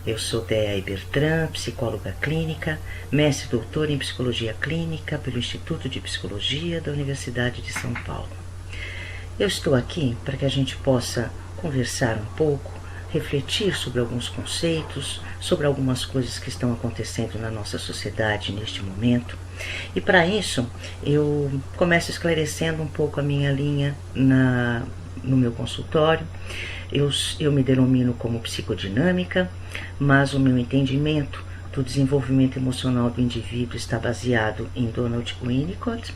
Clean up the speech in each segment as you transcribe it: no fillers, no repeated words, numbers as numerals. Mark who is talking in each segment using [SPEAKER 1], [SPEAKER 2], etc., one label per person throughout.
[SPEAKER 1] Eu sou Déa Bertrand, psicóloga clínica, mestre e doutora em psicologia clínica pelo Instituto de Psicologia da Universidade de São Paulo. Eu estou aqui para que a gente possa conversar um pouco, refletir sobre alguns conceitos, sobre algumas coisas que estão acontecendo na nossa sociedade neste momento. E para isso, eu começo esclarecendo um pouco a minha linha no meu consultório. Eu me denomino como psicodinâmica, mas o meu entendimento do desenvolvimento emocional do indivíduo está baseado em Donald Winnicott,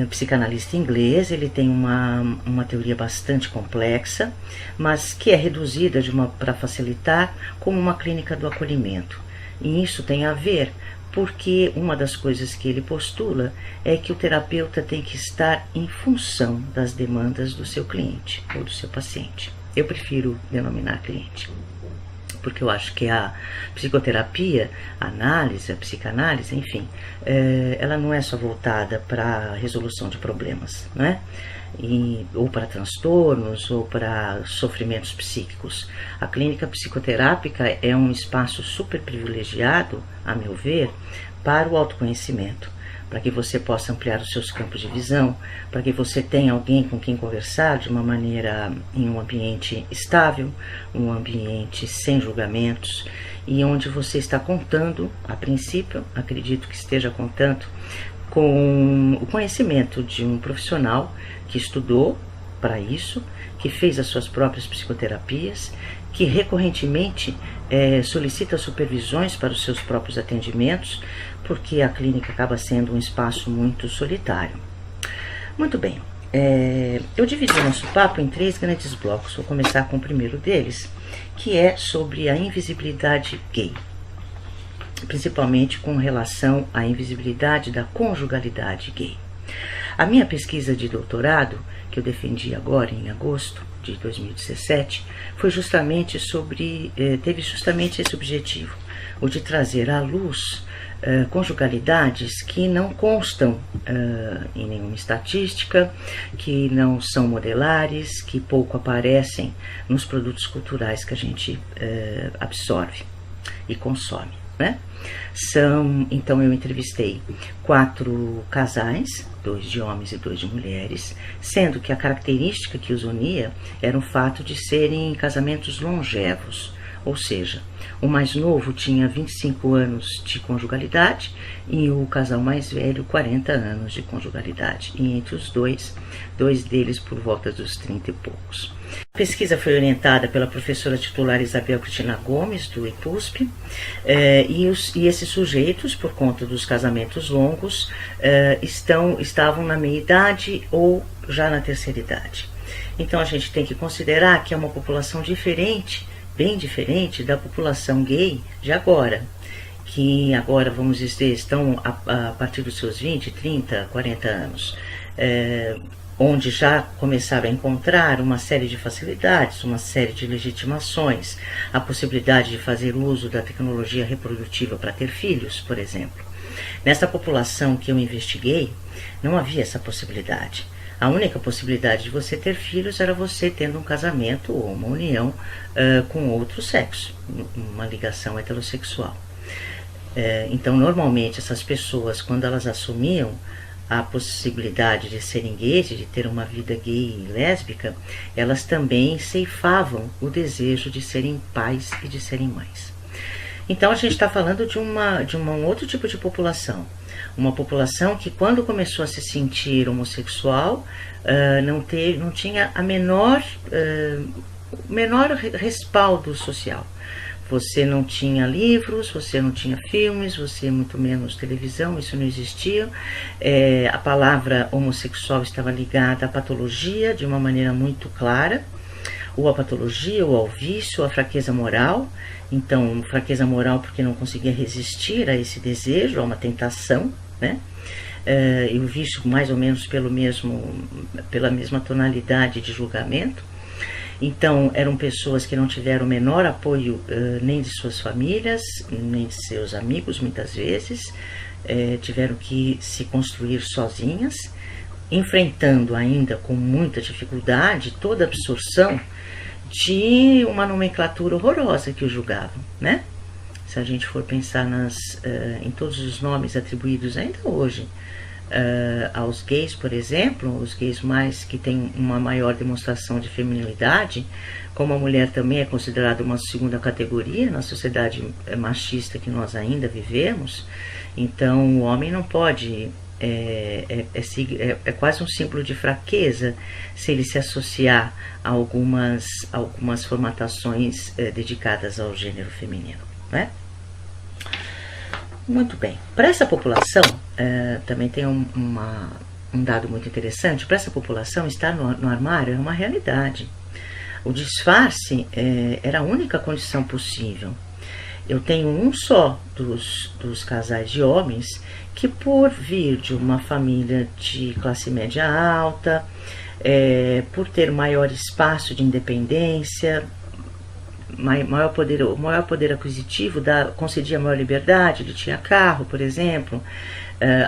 [SPEAKER 1] psicanalista inglês. Ele tem uma teoria bastante complexa, mas que é reduzida para facilitar como uma clínica do acolhimento. E isso tem a ver porque uma das coisas que ele postula é que o terapeuta tem que estar em função das demandas do seu cliente ou do seu paciente. Eu prefiro denominar cliente, porque eu acho que a psicoterapia, a análise, a psicanálise, enfim, ela não é só voltada para a resolução de problemas, né? Ou para transtornos, ou para sofrimentos psíquicos. A clínica psicoterápica é um espaço super privilegiado, a meu ver, para o autoconhecimento, para que você possa ampliar os seus campos de visão, para que você tenha alguém com quem conversar de uma maneira, em um ambiente estável, um ambiente sem julgamentos, e onde você está contando, a princípio, acredito que esteja contando, com o conhecimento de um profissional que estudou para isso, que fez as suas próprias psicoterapias, que recorrentemente solicita supervisões para os seus próprios atendimentos, porque a clínica acaba sendo um espaço muito solitário. Muito bem, eu dividi o nosso papo em 3 grandes blocos. Vou começar com o primeiro deles, que é sobre a invisibilidade gay, principalmente com relação à invisibilidade da conjugalidade gay. A minha pesquisa de doutorado, que eu defendi agora em agosto de 2017, foi justamente teve justamente esse objetivo, o de trazer à luz conjugalidades que não constam em nenhuma estatística, que não são modelares, que pouco aparecem nos produtos culturais que a gente absorve e consome, né? Então eu entrevistei 4 casais, 2 de homens e 2 de mulheres, sendo que a característica que os unia era o fato de serem casamentos longevos, ou seja, o mais novo tinha 25 anos de conjugalidade e o casal mais velho 40 anos de conjugalidade, e entre os dois deles por volta dos 30 e poucos. A pesquisa foi orientada pela professora titular Isabel Cristina Gomes, do IPUSP, e esses sujeitos, por conta dos casamentos longos, estavam na meia-idade ou já na terceira idade. Então a gente tem que considerar que é uma população diferente, bem diferente da população gay de agora, que agora, vamos dizer, estão a partir dos seus 20, 30, 40 anos, onde já começaram a encontrar uma série de facilidades, uma série de legitimações, a possibilidade de fazer uso da tecnologia reprodutiva para ter filhos, por exemplo. Nessa população que eu investiguei, não havia essa possibilidade. A única possibilidade de você ter filhos era você tendo um casamento ou uma união com outro sexo, uma ligação heterossexual. Então, normalmente, essas pessoas, quando elas assumiam a possibilidade de serem gays, de ter uma vida gay e lésbica, elas também ceifavam o desejo de serem pais e de serem mães. Então, a gente está falando de um outro tipo de população. Uma população que, quando começou a se sentir homossexual, não tinha a menor respaldo social. Você não tinha livros, você não tinha filmes, você muito menos televisão, isso não existia. A palavra homossexual estava ligada à patologia de uma maneira muito clara, ou à patologia, ou ao vício, ou à fraqueza moral. Então, fraqueza moral porque não conseguia resistir a esse desejo, a uma tentação, né? E o vício mais ou menos pela mesma tonalidade de julgamento. Então, eram pessoas que não tiveram o menor apoio nem de suas famílias, nem de seus amigos, muitas vezes. Tiveram que se construir sozinhas, enfrentando ainda com muita dificuldade toda a absorção de uma nomenclatura horrorosa que o julgavam, né? Se a gente for pensar em todos os nomes atribuídos ainda hoje aos gays, por exemplo, os gays mais que têm uma maior demonstração de feminilidade, como a mulher também é considerada uma segunda categoria na sociedade machista que nós ainda vivemos, então o homem não pode, é quase um símbolo de fraqueza se ele se associar a algumas formatações dedicadas ao gênero feminino, né? Muito bem. Para essa população, também tem um dado muito interessante. Para essa população, estar no armário era uma realidade. O disfarce era a única condição possível. Eu tenho um só dos casais de homens que, por vir de uma família de classe média alta, por ter maior espaço de independência, maior poder aquisitivo, concedia maior liberdade. Ele tinha carro, por exemplo,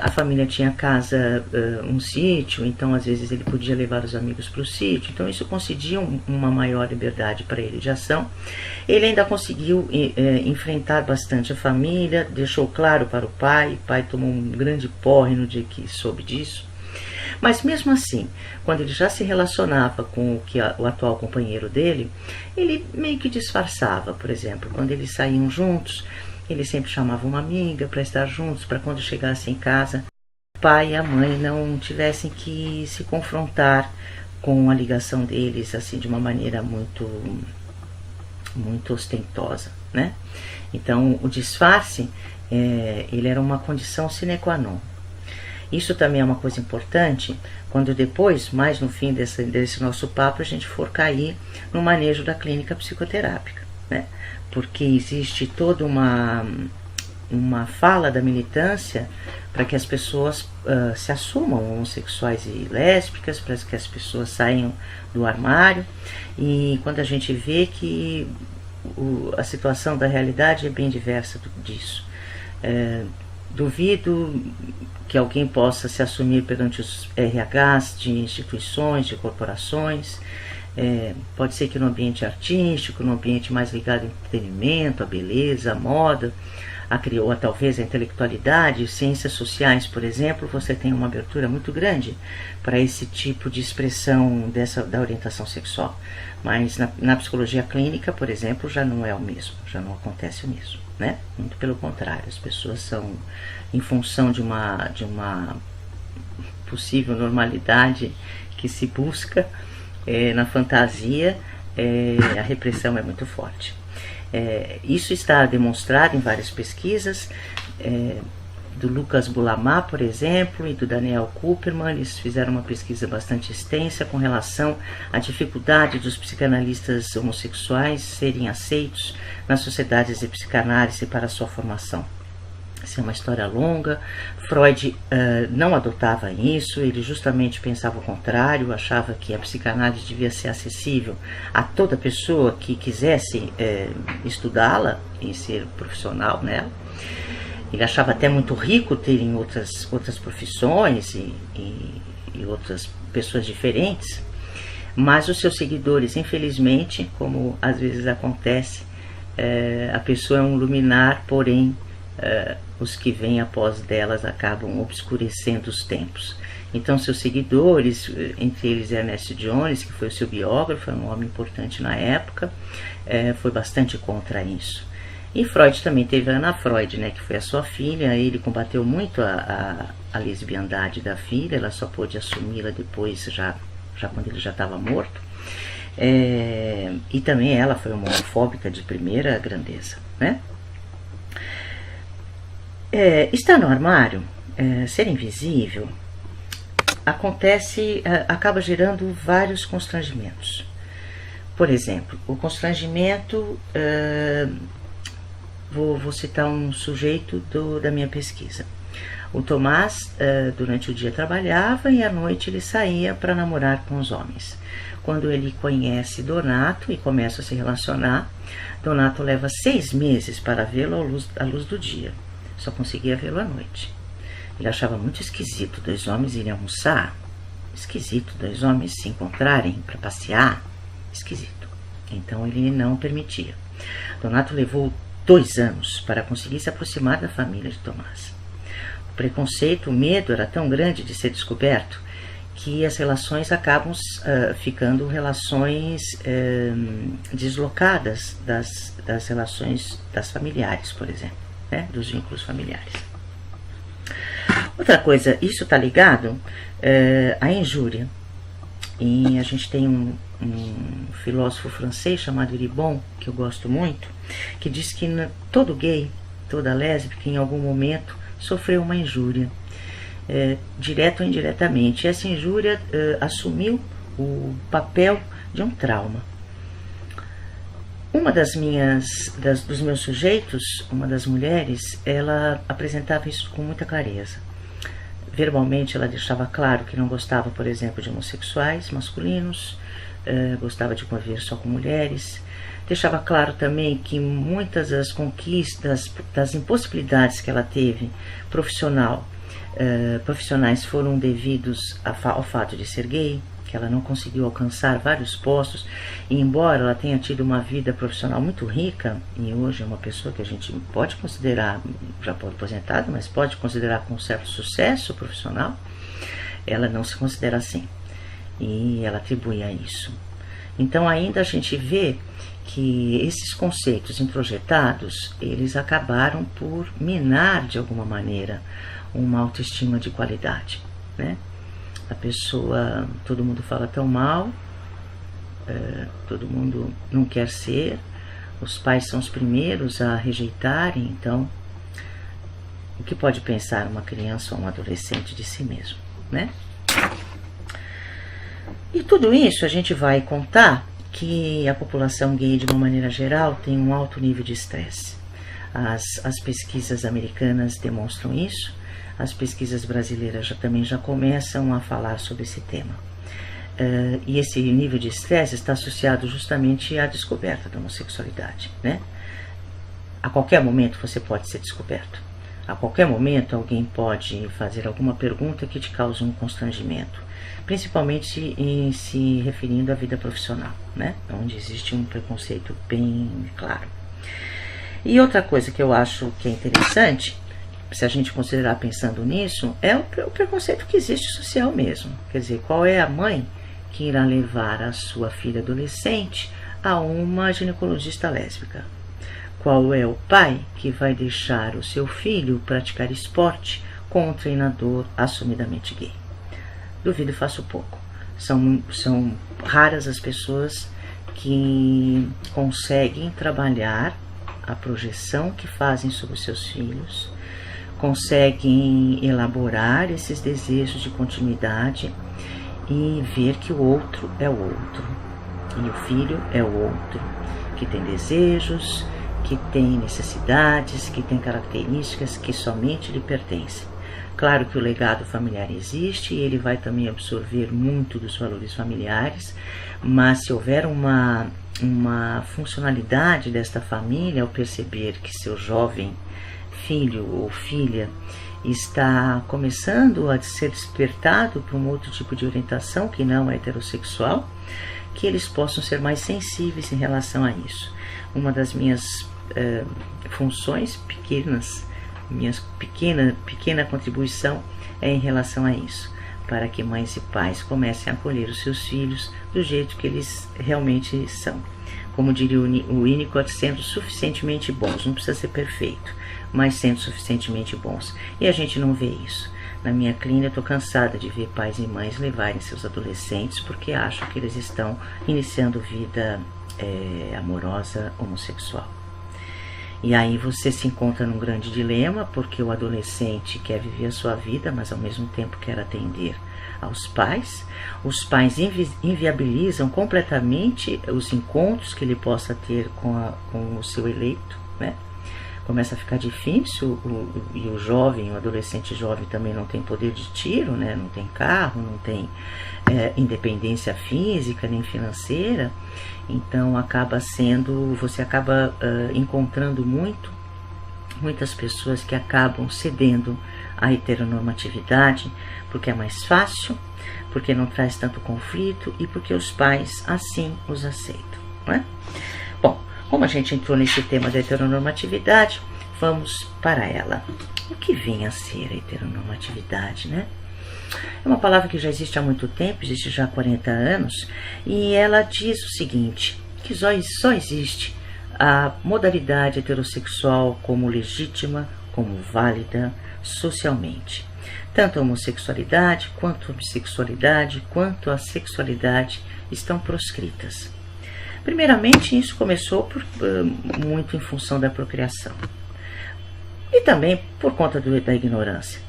[SPEAKER 1] a família tinha casa, um sítio, então às vezes ele podia levar os amigos para o sítio, então isso concedia uma maior liberdade para ele de ação. Ele ainda conseguiu enfrentar bastante a família, deixou claro para o pai tomou um grande porre no dia que soube disso. Mas mesmo assim, quando ele já se relacionava com o atual companheiro dele, ele meio que disfarçava. Por exemplo, quando eles saíam juntos, ele sempre chamava uma amiga para estar juntos, para quando chegasse em casa, o pai e a mãe não tivessem que se confrontar com a ligação deles assim de uma maneira muito ostentosa, né? Então, o disfarce, ele era uma condição sine qua non. Isso também é uma coisa importante quando depois, mais no fim desse nosso papo, a gente for cair no manejo da clínica psicoterápica, né? Porque existe toda uma fala da militância para que as pessoas se assumam homossexuais e lésbicas, para que as pessoas saiam do armário, e quando a gente vê que a situação da realidade é bem diversa disso. Duvido que alguém possa se assumir perante os RHs de instituições, de corporações. Pode ser que no ambiente artístico, no ambiente mais ligado ao entretenimento, à beleza, à moda, ou talvez a intelectualidade, ciências sociais, por exemplo, você tem uma abertura muito grande para esse tipo de expressão da orientação sexual. Mas na psicologia clínica, por exemplo, já não é o mesmo, já não acontece o mesmo, né? Muito pelo contrário, as pessoas são, em função de uma possível normalidade que se busca na fantasia, a repressão é muito forte. Isso está demonstrado em várias pesquisas, do Lucas Bulamá, por exemplo, e do Daniel Kupperman. Eles fizeram uma pesquisa bastante extensa com relação à dificuldade dos psicanalistas homossexuais serem aceitos nas sociedades de psicanálise para a sua formação. Essa é uma história longa. Freud não adotava isso, ele justamente pensava o contrário, achava que a psicanálise devia ser acessível a toda pessoa que quisesse estudá-la e ser profissional nela. Ele achava até muito rico terem outras profissões e outras pessoas diferentes, mas os seus seguidores, infelizmente, como às vezes acontece, a pessoa é um luminar, porém os que vêm após delas acabam obscurecendo os tempos. Então seus seguidores, entre eles Ernest Jones, que foi o seu biógrafo, um homem importante na época, foi bastante contra isso. E Freud também teve a Ana Freud, né, que foi a sua filha. Ele combateu muito a lesbiandade da filha, ela só pôde assumi-la depois, já quando ele já estava morto. E também ela foi uma homofóbica de primeira grandeza, né? Estar no armário, ser invisível, acaba gerando vários constrangimentos. Por exemplo, o constrangimento, vou citar um sujeito da minha pesquisa. O Tomás, durante o dia trabalhava e à noite ele saía para namorar com os homens. Quando ele conhece Donato e começa a se relacionar, Donato leva 6 meses para vê-lo à luz do dia. Só conseguia vê-lo à noite. Ele achava muito esquisito 2 homens irem almoçar. Esquisito 2 homens se encontrarem para passear. Esquisito, Então ele não permitia. Donato levou 2 anos para conseguir se aproximar da família de Tomás. O preconceito, o medo era tão grande de ser descoberto que as relações acabam ficando relações deslocadas das relações das familiares, por exemplo, né? Dos vínculos familiares. Outra coisa, isso está ligado à injúria. E a gente tem um filósofo francês chamado Ribon, que eu gosto muito, que diz que todo gay, toda lésbica, em algum momento sofreu uma injúria, direto ou indiretamente. E essa injúria assumiu o papel de um trauma. Uma dos meus sujeitos, uma das mulheres, ela apresentava isso com muita clareza. Verbalmente ela deixava claro que não gostava, por exemplo, de homossexuais masculinos, gostava de conviver só com mulheres. Deixava claro também que muitas das conquistas, das impossibilidades que ela teve profissionais foram devidos ao fato de ser gay, que ela não conseguiu alcançar vários postos, e embora ela tenha tido uma vida profissional muito rica, e hoje é uma pessoa que a gente pode considerar, já pode aposentada, mas pode considerar com um certo sucesso profissional, ela não se considera assim, e ela atribui a isso. Então ainda a gente vê que esses conceitos introjetados, eles acabaram por minar de alguma maneira uma autoestima de qualidade, né? A pessoa, todo mundo fala tão mal, todo mundo não quer ser, os pais são os primeiros a rejeitarem, então o que pode pensar uma criança ou um adolescente de si mesmo, né? E tudo isso a gente vai contar que a população gay, de uma maneira geral, tem um alto nível de estresse. As pesquisas americanas demonstram isso. As pesquisas brasileiras também já começam a falar sobre esse tema. E esse nível de estresse está associado justamente à descoberta da homossexualidade, né? A qualquer momento você pode ser descoberto. A qualquer momento alguém pode fazer alguma pergunta que te cause um constrangimento, principalmente em se referindo à vida profissional, né? Onde existe um preconceito bem claro. E outra coisa que eu acho que é interessante, se a gente considerar pensando nisso, é o preconceito que existe social mesmo. Quer dizer, qual é a mãe que irá levar a sua filha adolescente a uma ginecologista lésbica? Qual é o pai que vai deixar o seu filho praticar esporte com um treinador assumidamente gay? Duvido, faço pouco. São raras as pessoas que conseguem trabalhar a projeção que fazem sobre os seus filhos, conseguem elaborar esses desejos de continuidade e ver que o outro é o outro, e o filho é o outro, que tem desejos, que tem necessidades, que tem características que somente lhe pertencem. Claro que o legado familiar existe e ele vai também absorver muito dos valores familiares, mas se houver uma funcionalidade desta família ao perceber que seu jovem filho ou filha está começando a ser despertado para um outro tipo de orientação que não é heterossexual, que eles possam ser mais sensíveis em relação a isso. Uma das minhas funções pequenas, minha pequena contribuição é em relação a isso, para que mães e pais comecem a acolher os seus filhos do jeito que eles realmente são. Como diria o Winnicott, sendo suficientemente bons, não precisa ser perfeito, mas sendo suficientemente bons. E a gente não vê isso. Na minha clínica, eu estou cansada de ver pais e mães levarem seus adolescentes porque acham que eles estão iniciando vida amorosa homossexual. E aí você se encontra num grande dilema, porque o adolescente quer viver a sua vida, mas ao mesmo tempo quer atender aos pais. Os pais inviabilizam completamente os encontros que ele possa ter com o seu eleito, né? Começa a ficar difícil, e o jovem, o adolescente jovem também não tem poder de tiro, né? Não tem carro, não tem independência física nem financeira, então você acaba encontrando muitas pessoas que acabam cedendo à heteronormatividade, porque é mais fácil, porque não traz tanto conflito e porque os pais assim os aceitam. não é? Bom, como a gente entrou nesse tema da heteronormatividade, vamos para ela. O que vem a ser a heteronormatividade, né? É uma palavra que já existe há muito tempo, existe já há 40 anos, e ela diz o seguinte, que só existe a modalidade heterossexual como legítima, como válida socialmente. Tanto a homossexualidade, quanto a bissexualidade, quanto a sexualidade estão proscritas. Primeiramente, isso começou muito em função da procriação. E também por conta da ignorância.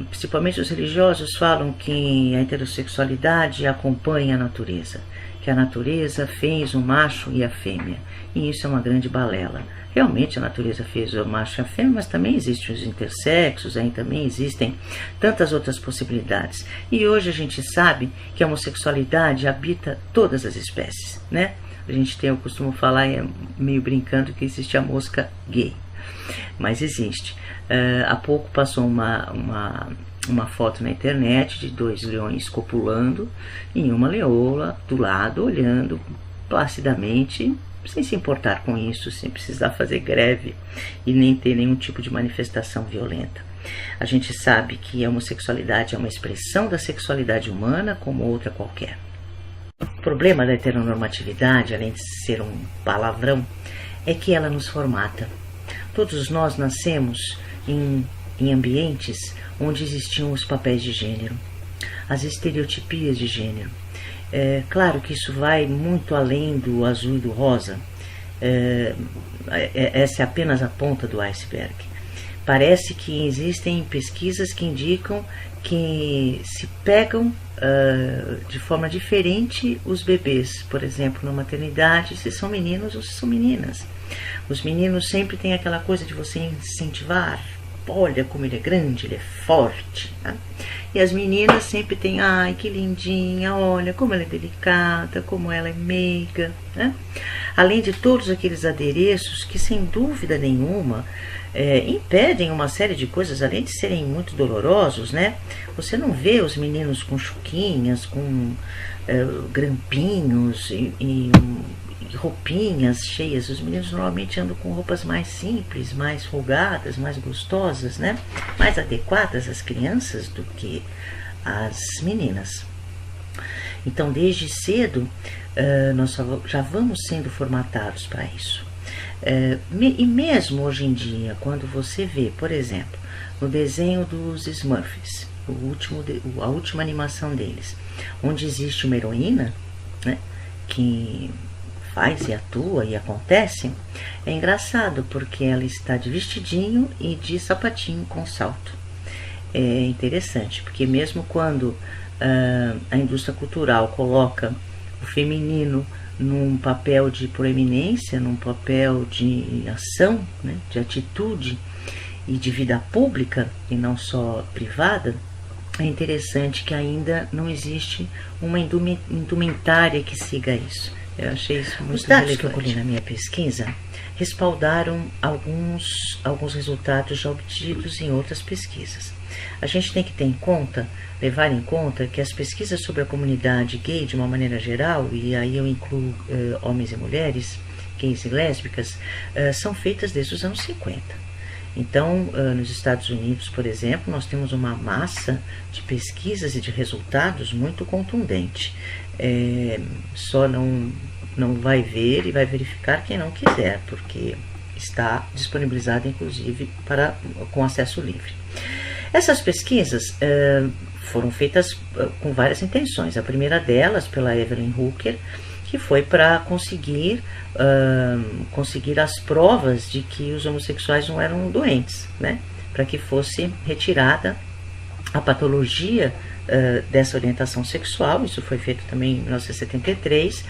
[SPEAKER 1] Principalmente os religiosos falam que a heterossexualidade acompanha a natureza, que a natureza fez o macho e a fêmea, e isso é uma grande balela. Realmente a natureza fez o macho e a fêmea, mas também existem os intersexos, aí também existem tantas outras possibilidades. E hoje a gente sabe que a homossexualidade habita todas as espécies, né? Eu costumo falar, meio brincando, que existe a mosca gay, mas existe. Há pouco passou uma foto na internet de 2 leões copulando e uma leoa do lado olhando placidamente, sem se importar com isso, sem precisar fazer greve e nem ter nenhum tipo de manifestação violenta. A gente sabe que a homossexualidade é uma expressão da sexualidade humana como outra qualquer. O problema da heteronormatividade, além de ser um palavrão, é que ela nos formata. Todos nós nascemos em ambientes onde existiam os papéis de gênero, as estereotipias de gênero. Claro que isso vai muito além do azul e do rosa. Essa é apenas a ponta do iceberg. Parece que existem pesquisas que indicam que se pegam de forma diferente os bebês, por exemplo, na maternidade, se são meninos ou se são meninas. Os meninos sempre têm aquela coisa de você incentivar, olha como ele é grande, ele é forte, né? E as meninas sempre têm, ai que lindinha, olha como ela é delicada, como ela é meiga, né? Além de todos aqueles adereços que sem dúvida nenhuma impedem uma série de coisas, além de serem muito dolorosos, né? Você não vê os meninos com chuquinhas, com grampinhos e roupinhas cheias. Os meninos normalmente andam com roupas mais simples, mais folgadas, mais gostosas, né? Mais adequadas às crianças do que às meninas. Então, desde cedo, nós já vamos sendo formatados para isso. E mesmo hoje em dia, quando você vê, por exemplo, no desenho dos Smurfs, a última animação deles, onde existe uma heroína, né, que faz e atua e acontece, é engraçado porque ela está de vestidinho e de sapatinho com salto. É interessante, porque mesmo quando a indústria cultural coloca o feminino num papel de proeminência, num papel de ação, né, de atitude e de vida pública e não só privada, é interessante que ainda não existe uma indumentária que siga isso. Eu achei isso muito relevante. Os dados que eu colhi na minha pesquisa respaldaram alguns resultados já obtidos em outras pesquisas. A gente tem que levar em conta que as pesquisas sobre a comunidade gay, de uma maneira geral, e aí eu incluo homens e mulheres, gays e lésbicas, são feitas desde os anos 50. Então, nos Estados Unidos, por exemplo, nós temos uma massa de pesquisas e de resultados muito contundente. Só não vai ver e vai verificar quem não quiser, porque está disponibilizado, inclusive, com acesso livre. Essas pesquisas foram feitas com várias intenções. A primeira delas, pela Evelyn Hooker, que foi para conseguir as provas de que os homossexuais não eram doentes, né? Para que fosse retirada a patologia dessa orientação sexual. Isso foi feito também em 1973,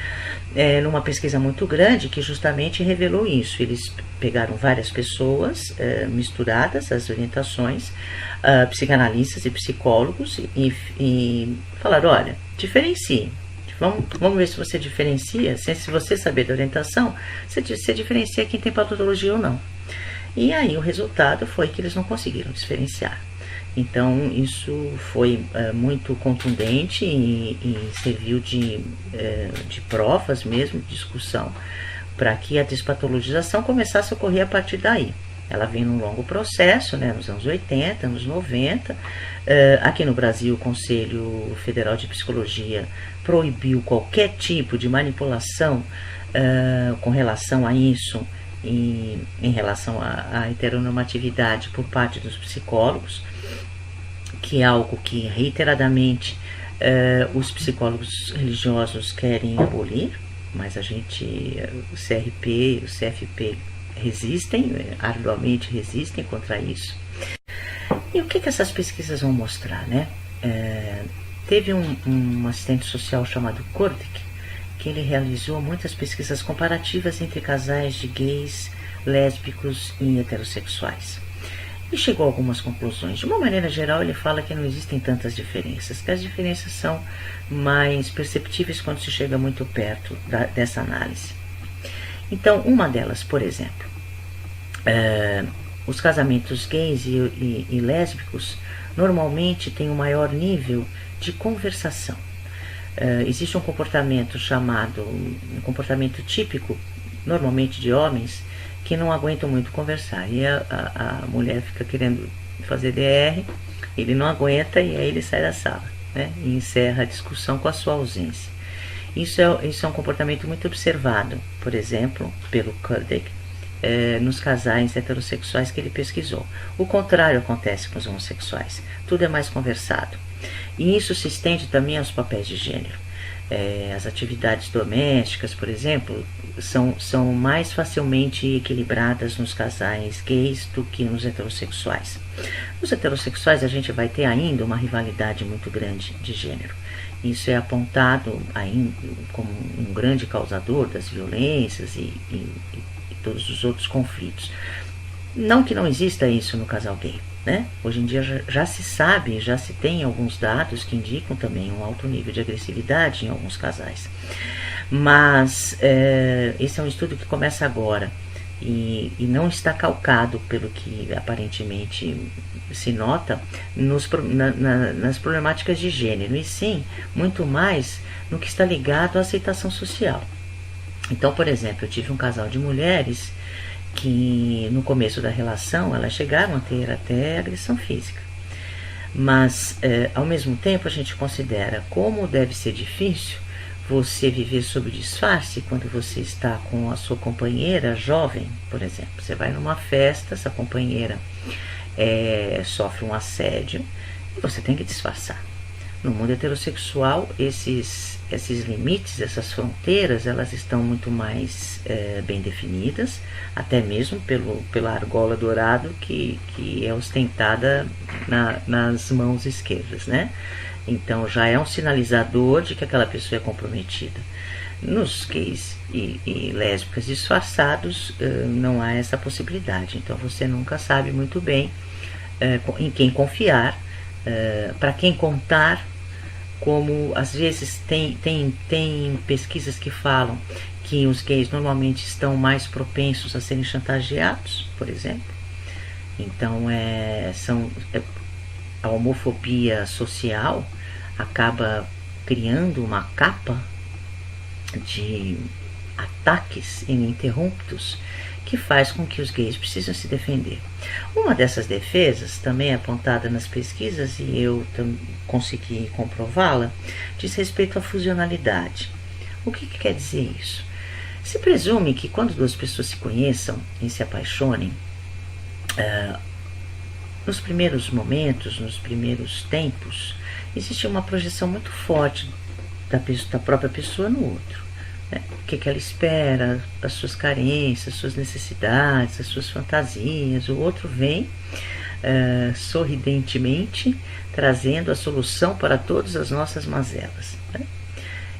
[SPEAKER 1] numa pesquisa muito grande que justamente revelou isso. Eles pegaram várias pessoas misturadas, as orientações, psicanalistas e psicólogos, e falaram, olha, diferencie. Vamos ver se você diferencia, se você saber da orientação, você diferencia quem tem patologia ou não. E aí o resultado foi que eles não conseguiram diferenciar. Então isso foi muito contundente e serviu de provas mesmo, de discussão, para que a despatologização começasse a ocorrer a partir daí. Ela vem num longo processo, né, nos anos 80, anos 90. Aqui no Brasil, o Conselho Federal de Psicologia proibiu qualquer tipo de manipulação com relação a isso, em relação à heteronormatividade por parte dos psicólogos, que é algo que reiteradamente os psicólogos religiosos querem abolir, mas a gente, o CRP, o CFP resistem, arduamente resistem contra isso. E o que essas pesquisas vão mostrar, né? Teve um assistente social chamado Kordek, que ele realizou muitas pesquisas comparativas entre casais de gays, lésbicos e heterossexuais. E chegou a algumas conclusões. De uma maneira geral, ele fala que não existem tantas diferenças, que as diferenças são mais perceptíveis quando se chega muito perto dessa análise. Então, uma delas, por exemplo, os casamentos gays e lésbicos normalmente têm um maior nível de conversação. Existe um comportamento chamado, um comportamento típico, normalmente de homens, que não aguentam muito conversar. E a mulher fica querendo fazer DR, ele não aguenta e aí ele sai da sala, né? E encerra a discussão com a sua ausência. Isso é um comportamento muito observado, por exemplo, pelo Kordek, nos casais heterossexuais que ele pesquisou. O contrário acontece com os homossexuais. Tudo é mais conversado. E isso se estende também aos papéis de gênero. As atividades domésticas, por exemplo, são mais facilmente equilibradas nos casais gays do que nos heterossexuais. Nos heterossexuais a gente vai ter ainda uma rivalidade muito grande de gênero. Isso é apontado ainda como um grande causador das violências e todos os outros conflitos. Não que não exista isso no casal gay, né? Hoje em dia já se sabe, já se tem alguns dados que indicam também um alto nível de agressividade em alguns casais. Mas esse é um estudo que começa agora e não está calcado, pelo que aparentemente se nota, nas problemáticas de gênero, e sim, muito mais no que está ligado à aceitação social. Então, por exemplo, eu tive um casal de mulheres que no começo da relação elas chegaram a ter até agressão física. Mas, ao mesmo tempo, a gente considera como deve ser difícil você viver sob disfarce quando você está com a sua companheira jovem, por exemplo. Você vai numa festa, essa companheira sofre um assédio e você tem que disfarçar. No mundo heterossexual, esses limites, essas fronteiras, elas estão muito mais bem definidas, até mesmo pela argola dourada que é ostentada nas mãos esquerdas, né? Então já é um sinalizador de que aquela pessoa é comprometida. Nos gays e lésbicas disfarçados não há essa possibilidade, então você nunca sabe muito bem em quem confiar, para quem contar. Como às vezes tem pesquisas que falam que os gays normalmente estão mais propensos a serem chantageados, por exemplo. Então a homofobia social acaba criando uma capa de ataques ininterruptos que faz com que os gays precisam se defender. Uma dessas defesas, também apontada nas pesquisas, e eu consegui comprová-la, diz respeito à fusionalidade. O que quer dizer isso? Se presume que quando duas pessoas se conheçam e se apaixonem, nos primeiros momentos, nos primeiros tempos, existe uma projeção muito forte da própria pessoa no outro. O que ela espera, as suas carências, as suas necessidades, as suas fantasias. O outro vem sorridentemente trazendo a solução para todas as nossas mazelas, né?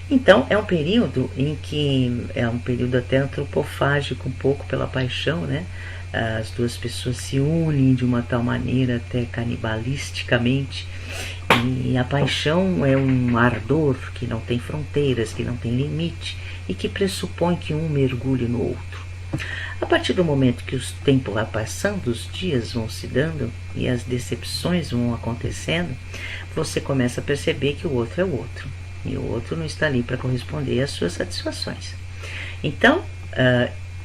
[SPEAKER 1] Então é um período em que é um período até antropofágico, um pouco pela paixão, né? As duas pessoas se unem de uma tal maneira até canibalisticamente, e a paixão é um ardor que não tem fronteiras, que não tem limite e que pressupõe que um mergulhe no outro, A partir do momento que o tempo vai passando, os dias vão se dando e as decepções vão acontecendo, você começa a perceber que o outro é o outro. E o outro não está ali para corresponder às suas satisfações. Então,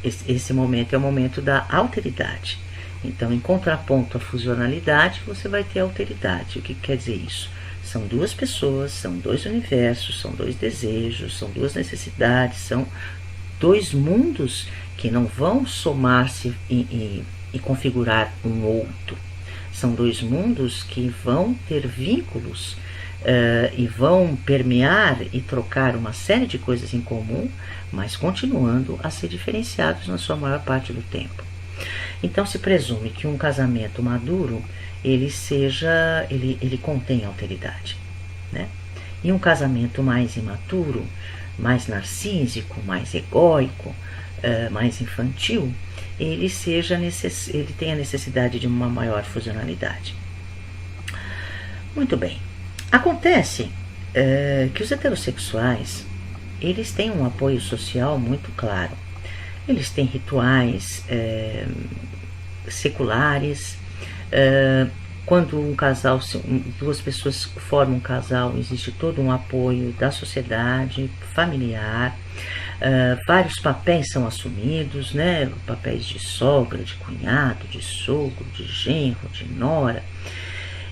[SPEAKER 1] esse momento é o momento da alteridade. Então, em contraponto à fusionalidade, você vai ter a alteridade. O que quer dizer isso? São duas pessoas, são dois universos, são dois desejos, são duas necessidades, são dois mundos que não vão somar-se e configurar um outro. São dois mundos que vão ter vínculos e vão permear e trocar uma série de coisas em comum, mas continuando a ser diferenciados na sua maior parte do tempo. Então se presume que um casamento maduro ele contém alteridade, né? E um casamento mais imaturo, mais narcísico, mais egóico, mais infantil, ele tem a necessidade de uma maior fusionalidade. Muito bem. Acontece que os heterossexuais eles têm um apoio social muito claro. Eles têm rituais seculares. Quando duas pessoas formam um casal, existe todo um apoio da sociedade, familiar. Vários papéis são assumidos, né? Papéis de sogra, de cunhado, de sogro, de genro, de nora,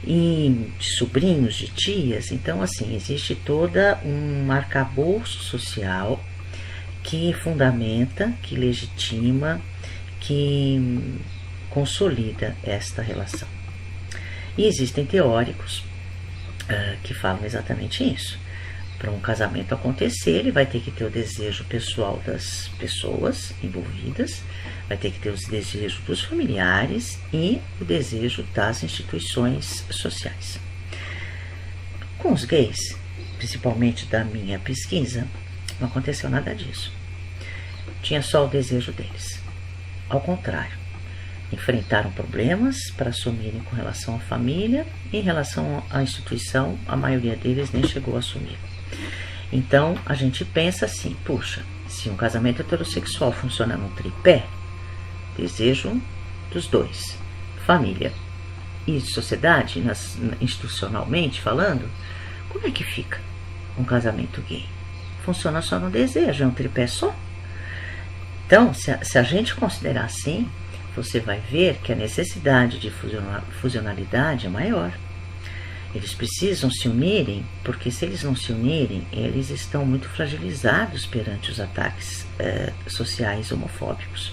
[SPEAKER 1] e de sobrinhos, de tias. Então, assim, existe toda um arcabouço social que fundamenta, que legitima, que consolida esta relação. E existem teóricos que falam exatamente isso. Para um casamento acontecer, ele vai ter que ter o desejo pessoal das pessoas envolvidas, vai ter que ter os desejos dos familiares e o desejo das instituições sociais. Com os gays, principalmente da minha pesquisa, não aconteceu nada disso. Tinha só o desejo deles. Ao contrário, enfrentaram problemas para assumirem com relação à família e em relação à instituição, a maioria deles nem chegou a assumir. Então, a gente pensa assim, puxa, se um casamento heterossexual funciona num tripé, desejo dos dois, família e sociedade, institucionalmente falando, como é que fica um casamento gay? Funciona só no desejo, é um tripé só? Então, se a gente considerar assim, você vai ver que a necessidade de fusionalidade é maior. Eles precisam se unirem, porque se eles não se unirem, eles estão muito fragilizados perante os ataques sociais homofóbicos.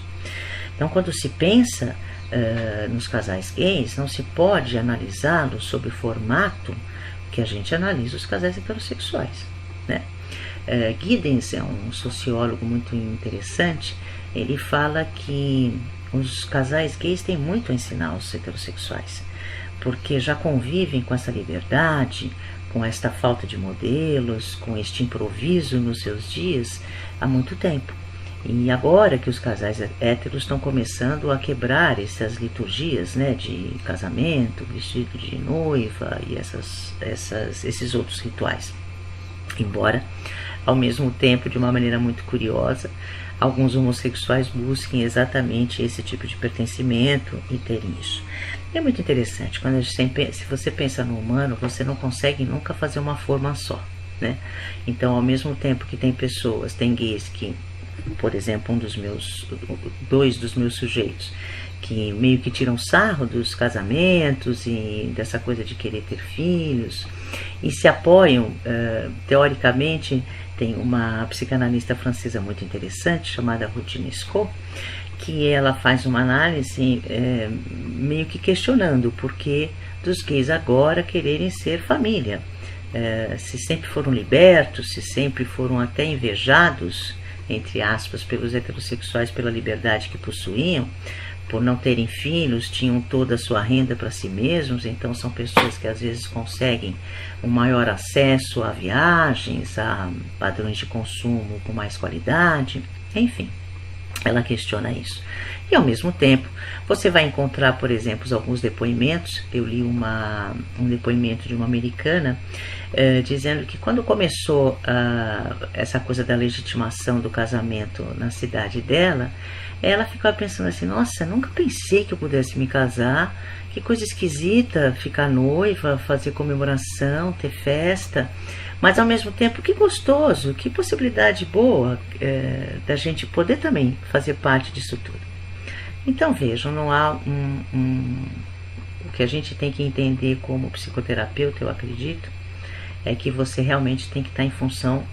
[SPEAKER 1] Então, quando se pensa nos casais gays, não se pode analisá-los sob o formato que a gente analisa os casais heterossexuais, né? Giddens é um sociólogo muito interessante. Ele fala que os casais gays têm muito a ensinar aos heterossexuais, porque já convivem com essa liberdade, com esta falta de modelos, com este improviso nos seus dias há muito tempo. E agora que os casais héteros estão começando a quebrar essas liturgias, né, de casamento, vestido de noiva e esses outros rituais. Embora, ao mesmo tempo, de uma maneira muito curiosa, alguns homossexuais busquem exatamente esse tipo de pertencimento e terem isso. É muito interessante, se você pensa no humano, você não consegue nunca fazer uma forma só, né? Então, ao mesmo tempo que tem gays que, por exemplo, dois dos meus sujeitos, que meio que tiram sarro dos casamentos e dessa coisa de querer ter filhos, e se apoiam, teoricamente, tem uma psicanalista francesa muito interessante, chamada Ruth Nescot, que ela faz uma análise meio que questionando o porquê dos gays agora quererem ser família. Se sempre foram libertos, se sempre foram até invejados, entre aspas, pelos heterossexuais pela liberdade que possuíam, por não terem filhos, tinham toda a sua renda para si mesmos, então são pessoas que às vezes conseguem um maior acesso a viagens, a padrões de consumo com mais qualidade, enfim, ela questiona isso. E ao mesmo tempo, você vai encontrar, por exemplo, alguns depoimentos. Eu li um depoimento de uma americana dizendo que quando começou essa coisa da legitimação do casamento na cidade dela, ela ficava pensando assim, nossa, nunca pensei que eu pudesse me casar, que coisa esquisita ficar noiva, fazer comemoração, ter festa, mas ao mesmo tempo que gostoso, que possibilidade boa da gente poder também fazer parte disso tudo. Então vejam, não há o que a gente tem que entender como psicoterapeuta, eu acredito, é que você realmente tem que estar em função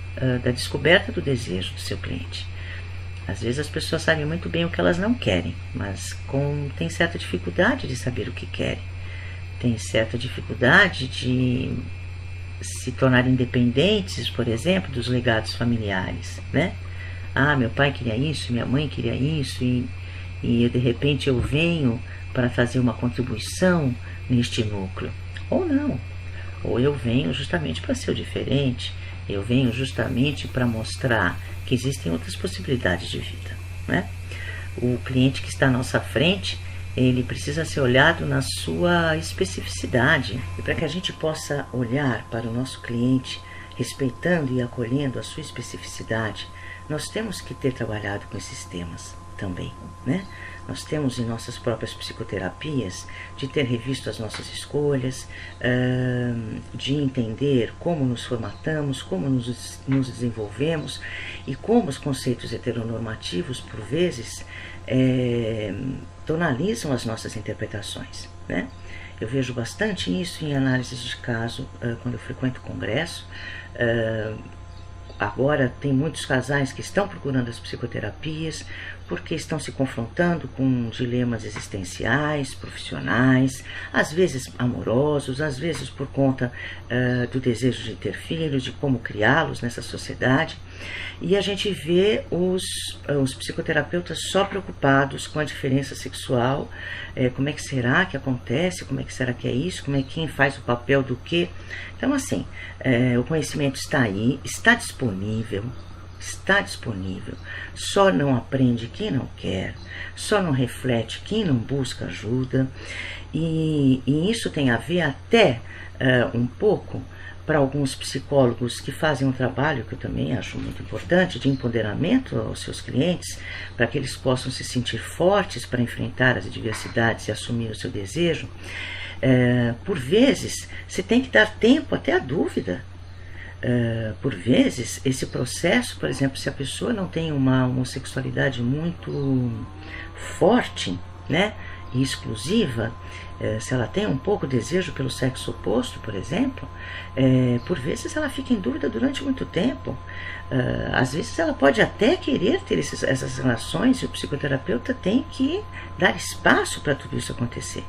[SPEAKER 1] da descoberta do desejo do seu cliente. Às vezes as pessoas sabem muito bem o que elas não querem, mas tem certa dificuldade de saber o que querem. Tem certa dificuldade de se tornar independentes, por exemplo, dos legados familiares, né? Ah, meu pai queria isso, minha mãe queria isso, e de repente eu venho para fazer uma contribuição neste núcleo. Ou não. Ou eu venho justamente para ser o diferente, eu venho justamente para mostrar que existem outras possibilidades de vida, né? O cliente que está à nossa frente, ele precisa ser olhado na sua especificidade. E para que a gente possa olhar para o nosso cliente, respeitando e acolhendo a sua especificidade, nós temos que ter trabalhado com esses temas também, né? Nós temos em nossas próprias psicoterapias de ter revisto as nossas escolhas, de entender como nos formatamos, como nos desenvolvemos e como os conceitos heteronormativos, por vezes, tonalizam as nossas interpretações, né? Eu vejo bastante isso em análises de caso, quando eu frequento congresso. Agora tem muitos casais que estão procurando as psicoterapias porque estão se confrontando com dilemas existenciais, profissionais, às vezes amorosos, às vezes por conta do desejo de ter filhos, de como criá-los nessa sociedade. E a gente vê os psicoterapeutas só preocupados com a diferença sexual, como é que será que acontece, como é que será que é isso, como é que quem faz o papel do quê. Então assim, o conhecimento está aí, está disponível, só não aprende quem não quer, só não reflete quem não busca ajuda, e isso tem a ver até um pouco para alguns psicólogos que fazem um trabalho que eu também acho muito importante, de empoderamento aos seus clientes, para que eles possam se sentir fortes para enfrentar as adversidades e assumir o seu desejo. Por vezes, você tem que dar tempo até à dúvida. Por vezes, esse processo, por exemplo, se a pessoa não tem uma homossexualidade muito forte, né, e exclusiva, se ela tem um pouco desejo pelo sexo oposto, por exemplo, por vezes ela fica em dúvida durante muito tempo. Às vezes ela pode até querer ter essas relações e o psicoterapeuta tem que dar espaço para tudo isso acontecer.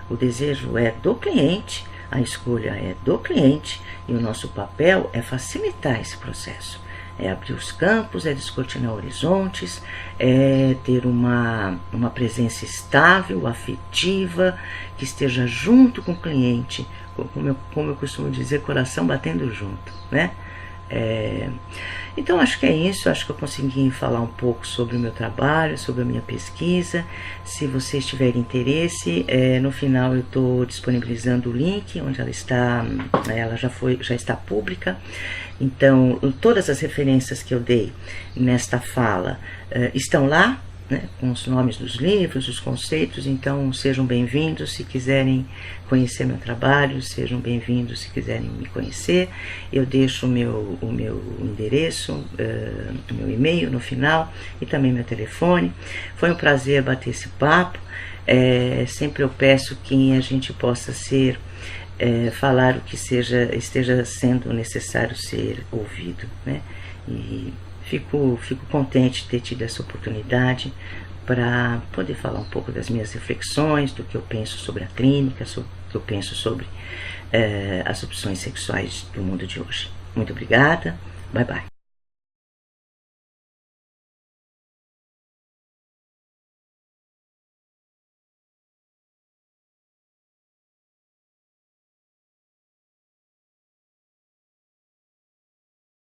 [SPEAKER 1] O desejo é do cliente, a escolha é do cliente e o nosso papel é facilitar esse processo. É abrir os campos, é descortinar horizontes, é ter uma presença estável, afetiva, que esteja junto com o cliente, como eu costumo dizer, coração batendo junto, né? Então acho que é isso, acho que eu consegui falar um pouco sobre o meu trabalho, sobre a minha pesquisa. Se vocês tiverem interesse, no final eu estou disponibilizando o link onde ela já está pública. Então todas as referências que eu dei nesta fala estão lá, né, com os nomes dos livros, os conceitos. Então sejam bem-vindos se quiserem conhecer meu trabalho, sejam bem-vindos se quiserem me conhecer. Eu deixo o meu endereço, o meu e-mail no final e também meu telefone. Foi um prazer bater esse papo. Sempre eu peço que a gente possa falar o que esteja sendo necessário ser ouvido, né? E Fico contente de ter tido essa oportunidade para poder falar um pouco das minhas reflexões, do que eu penso sobre a clínica, do que eu penso sobre as opções sexuais do mundo de hoje. Muito obrigada, bye bye.